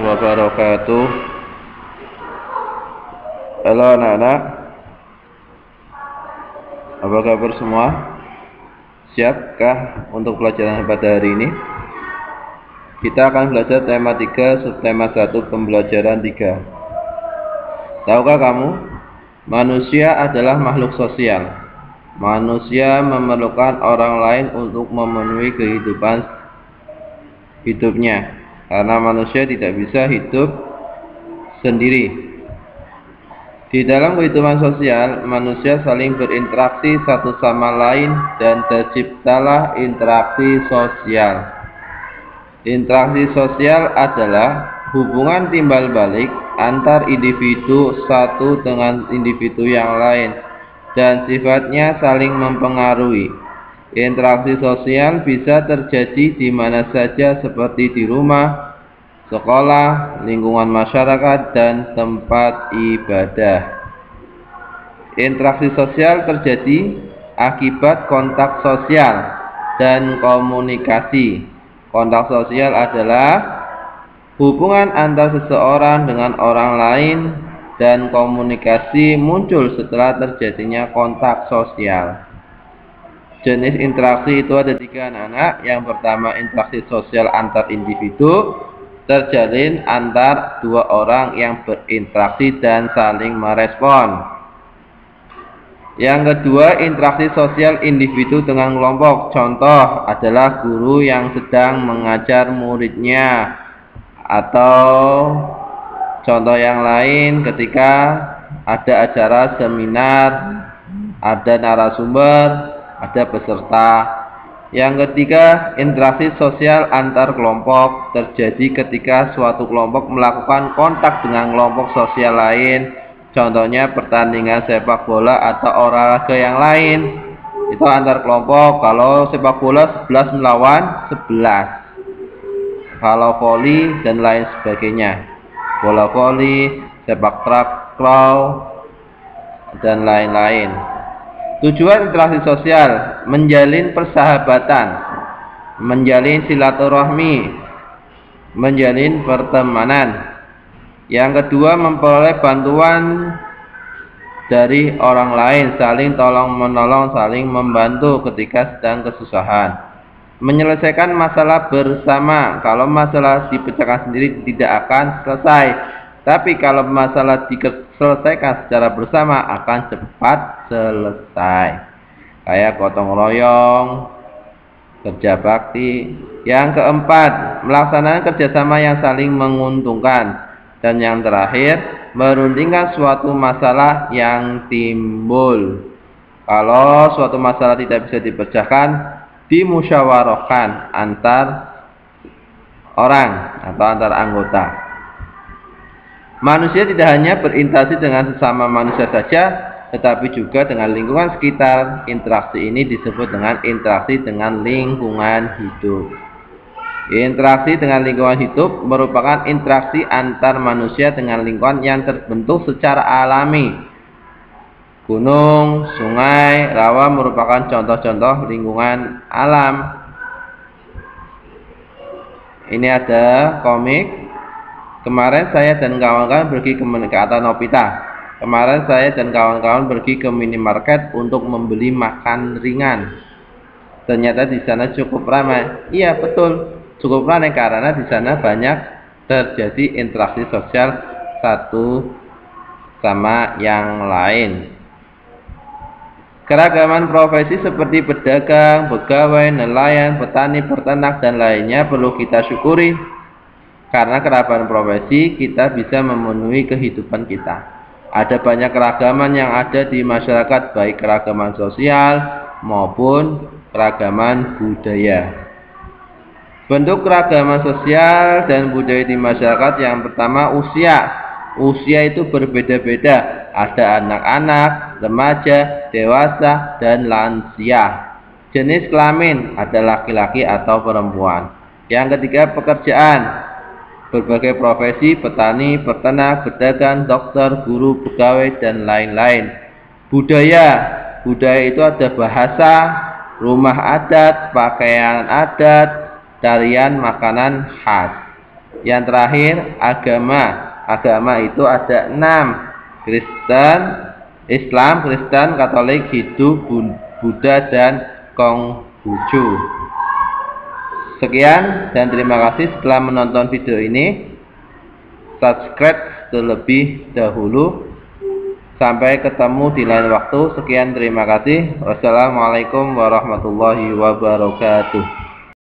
wabarakatuh. Halo anak-anak, apa kabar semua? Siapkah untuk pelajaran pada hari ini? Kita akan belajar tema 3, subtema 1, pembelajaran 3. Tahukah kamu, manusia adalah makhluk sosial. Manusia memerlukan orang lain untuk memenuhi hidupnya, karena manusia tidak bisa hidup sendiri. Di dalam kehidupan sosial, manusia saling berinteraksi satu sama lain dan terciptalah interaksi sosial. Interaksi sosial adalah hubungan timbal balik antar individu satu dengan individu yang lain dan sifatnya saling mempengaruhi. Interaksi sosial bisa terjadi di mana saja seperti di rumah, sekolah, lingkungan masyarakat, dan tempat ibadah. Interaksi sosial terjadi akibat kontak sosial dan komunikasi. Kontak sosial adalah hubungan antar seseorang dengan orang lain, dan komunikasi muncul setelah terjadinya kontak sosial. Jenis interaksi itu ada 3 anak-anak. Yang pertama, interaksi sosial antar individu, terjalin antar 2 orang yang berinteraksi dan saling merespon. Yang kedua, interaksi sosial individu dengan kelompok. Contoh adalah guru yang sedang mengajar muridnya, atau contoh yang lain ketika ada acara seminar, ada narasumber, ada peserta. Yang ketiga, interaksi sosial antar kelompok terjadi ketika suatu kelompok melakukan kontak dengan kelompok sosial lain. Contohnya pertandingan sepak bola atau olahraga yang lain. Itu antar kelompok. Kalau sepak bola 11 melawan 11. Kalau voli dan lain sebagainya. Bola voli, sepak takraw, dan lain-lain. Tujuan interaksi sosial: menjalin persahabatan, menjalin silaturahmi, menjalin pertemanan. Yang kedua, memperoleh bantuan dari orang lain, saling tolong-menolong, saling membantu ketika sedang kesusahan. Menyelesaikan masalah bersama. Kalau masalah dipecahkan sendiri tidak akan selesai, tapi kalau masalah diselesaikan secara bersama akan cepat selesai. Kayak gotong royong, kerja bakti. Yang keempat, melaksanakan kerjasama yang saling menguntungkan. Dan yang terakhir, merundingkan suatu masalah yang timbul. Kalau suatu masalah tidak bisa dipecahkan, dimusyawarahkan antar orang atau antar anggota. Manusia tidak hanya berinteraksi dengan sesama manusia saja, tetapi juga dengan lingkungan sekitar. Interaksi ini disebut dengan interaksi dengan lingkungan hidup. Interaksi dengan lingkungan hidup merupakan interaksi antar manusia dengan lingkungan yang terbentuk secara alami. Gunung, sungai, rawa merupakan contoh-contoh lingkungan alam. Ini ada komik. Kemarin saya dan kawan-kawan pergi ke Atanopita. Kemarin saya dan kawan-kawan pergi ke minimarket untuk membeli makan ringan. Ternyata di sana cukup ramai. Iya, betul, cukup ramai karena di sana banyak terjadi interaksi sosial satu sama yang lain. Keragaman profesi seperti pedagang, pegawai, nelayan, petani, peternak, dan lainnya perlu kita syukuri. Karena keragaman profesi kita bisa memenuhi kehidupan kita. Ada banyak keragaman yang ada di masyarakat, baik keragaman sosial maupun keragaman budaya. Bentuk keragaman sosial dan budaya di masyarakat: yang pertama, usia. Usia itu berbeda-beda. Ada anak-anak, remaja, dewasa, dan lansia. Jenis kelamin: ada laki-laki atau perempuan. Yang ketiga, pekerjaan. Berbagai profesi: petani, peternak, pedagang, dokter, guru, pegawai, dan lain-lain. Budaya. Budaya itu ada bahasa, rumah adat, pakaian adat, tarian, makanan khas. Yang terakhir, agama. Agama itu ada 6. Kristen, Islam, Kristen, Katolik, Hindu, Buddha, dan Konghucu. Sekian dan terima kasih setelah menonton video ini. Subscribe terlebih dahulu. Sampai ketemu di lain waktu. Sekian, terima kasih. Wassalamualaikum warahmatullahi wabarakatuh.